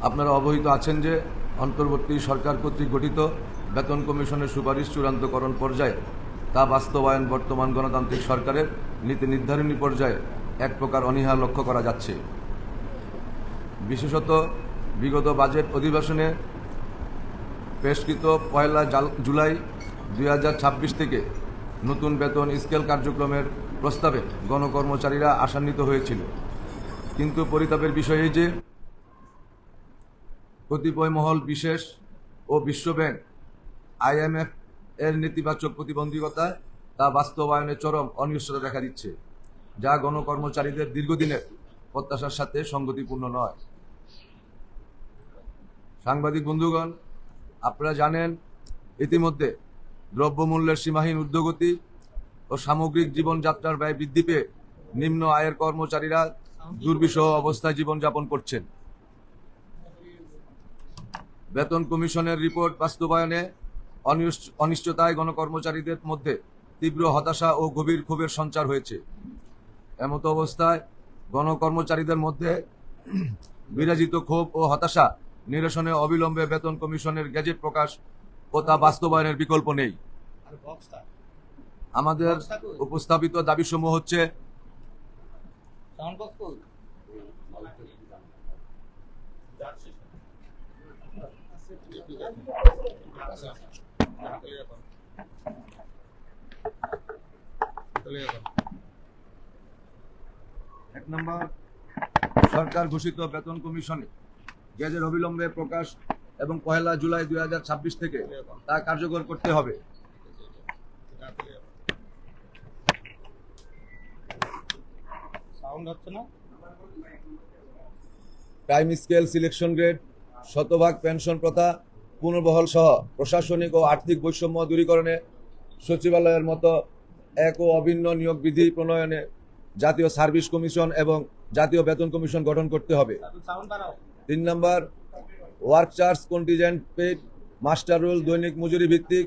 আপনারা অবহিত আছেন যে অন্তর্বর্তী সরকার কর্তৃক গঠিত বেতন কমিশনের সুপারিশ চূড়ান্তকরণ পর্যায়ে তা বাস্তবায়ন বর্তমান গণতান্ত্রিক সরকারের নীতি নির্ধারণী পর্যায়ে এক প্রকার অনীহা লক্ষ্য করা যাচ্ছে। বিশেষত বিগত বাজেট অধিবেশনে পেশকৃত 1 জুলাই 2026 থেকে নতুন বেতন স্কেল কার্যক্রমের প্রস্তাবে গণকর্মচারীরা আশান্বিত হয়েছিল, কিন্তু পরিতাপের বিষয় এই যে কতিপয় মহল বিশেষ ও বিশ্বব্যাংক IMF এর নেতিবাচক প্রতিবন্ধকতায় তা বাস্তবায়নে চরম অনিশ্চয়তা দেখা দিচ্ছে, যা গণকর্মচারীদের দীর্ঘদিনের প্রত্যাশার সাথে সঙ্গতিপূর্ণ নয়। সাংবাদিক বন্ধুগণ, আপনারা জানেন ইতিমধ্যে দ্রব্যমূল্যের সীমাহীন ঊর্ধ্বগতি ও সামগ্রিক জীবনযাত্রার ব্যয় বৃদ্ধি পেয়ে নিম্ন আয়ের কর্মচারীরা দুর্বিষহ অবস্থায় জীবনযাপন করছেন। বেতন কমিশনের রিপোর্ট বাস্তবায়নে অনিশ্চয়তায় গণকর্মচারীদের মধ্যে তীব্র হতাশা ও গভীর ক্ষোভের সঞ্চার হয়েছে। এমতো অবস্থায় গণকর্মচারীদের মধ্যে বিরাজিত ক্ষোভ ও হতাশা নিরসনে অবিলম্বে বেতন কমিশনের গেজেট প্রকাশ ও তা বাস্তবায়নের বিকল্প নেই। আমাদের উপস্থাপিত দাবিসমূহ হচ্ছে: এক নম্বর, সরকার ঘোষিত বেতন কমিশনে গেজেট অবিলম্বে প্রকাশ এবং 1 জুলাই 2026 থেকে তা কার্যকর করতে হবে। প্রাইম স্কেল সিলেকশন গ্রেড, শতভাগ পেনশন প্রথা পুনর্বহাল সহ প্রশাসনিক ও আর্থিক বৈষম্য দূরীকরণে সচিবালয়ের মতো এক ও অভিন্ন নিয়োগ বিধি প্রণয়নে জাতীয় সার্ভিস কমিশন এবং জাতীয় বেতন কমিশন গঠন করতে হবে। 3 number, work charge contingent paid master roll দৈনিক মজুরি ভিত্তিক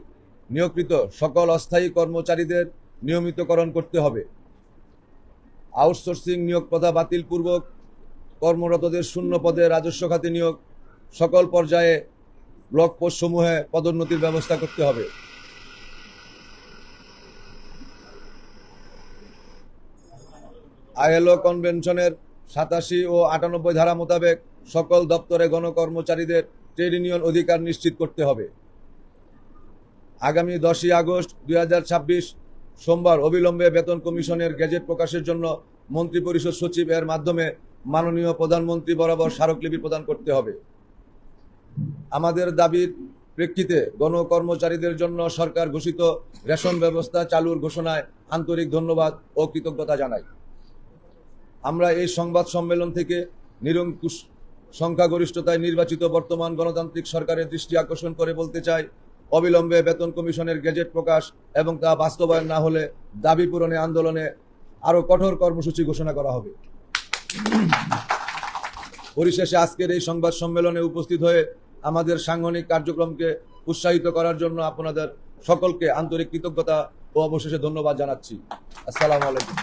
নিয়োগকৃত সকল অস্থায়ী কর্মচারীদের নিয়মিতকরণ করতে হবে। আউটসোর্সিং নিয়োগ প্রথা বাতিলপূর্বক কর্মরতদের শূন্য পদে রাজস্ব খাতে নিয়োগ, সকল পর্যায়ে ব্লক পোস্ট সমূহে পদোন্নতির ব্যবস্থা করতে হবে। ILO কনভেনশনের 87 ও 98 ধারা মোতাবেক সকল দপ্তরে গণকর্মচারীদের ট্রেড ইউনিয়ন অধিকার নিশ্চিত করতে হবে। আগামী 10 আগস্ট 2026 সোমবার অবিলম্বে বেতন কমিশনের গেজেট প্রকাশের জন্য মন্ত্রিপরিষদ সচিব এর মাধ্যমে মাননীয় প্রধানমন্ত্রী বরাবর স্মারকলিপি প্রদান করতে হবে। আমাদের দাবির প্রেক্ষিতে গণকর্মচারীদের জন্য সরকার ঘোষিত রেশন ব্যবস্থা চালুর ঘোষণায় আন্তরিক ধন্যবাদ ও কৃতজ্ঞতা জানাই। আমরা এই সংবাদ সম্মেলন থেকে নিরঙ্কুশ সংখ্যাগরিষ্ঠতায় নির্বাচিত বর্তমান গণতান্ত্রিক সরকারের দৃষ্টি আকর্ষণ করে বলতে চাই, অবিলম্বে বেতন কমিশনের গেজেট প্রকাশ এবং তা বাস্তবায়ন না হলে দাবি পূরণে আন্দোলনে আরো কঠোর কর্মসূচি ঘোষণা করা হবে। পরিশেষে আজকের এই সংবাদ সম্মেলনে উপস্থিত হয়ে আমাদের সাংগঠনিক কার্যক্রমকে উৎসাহিত করার জন্য আপনাদের সকলকে আন্তরিক কৃতজ্ঞতা ও অবশেষে ধন্যবাদ জানাচ্ছি। আসসালামু আলাইকুম।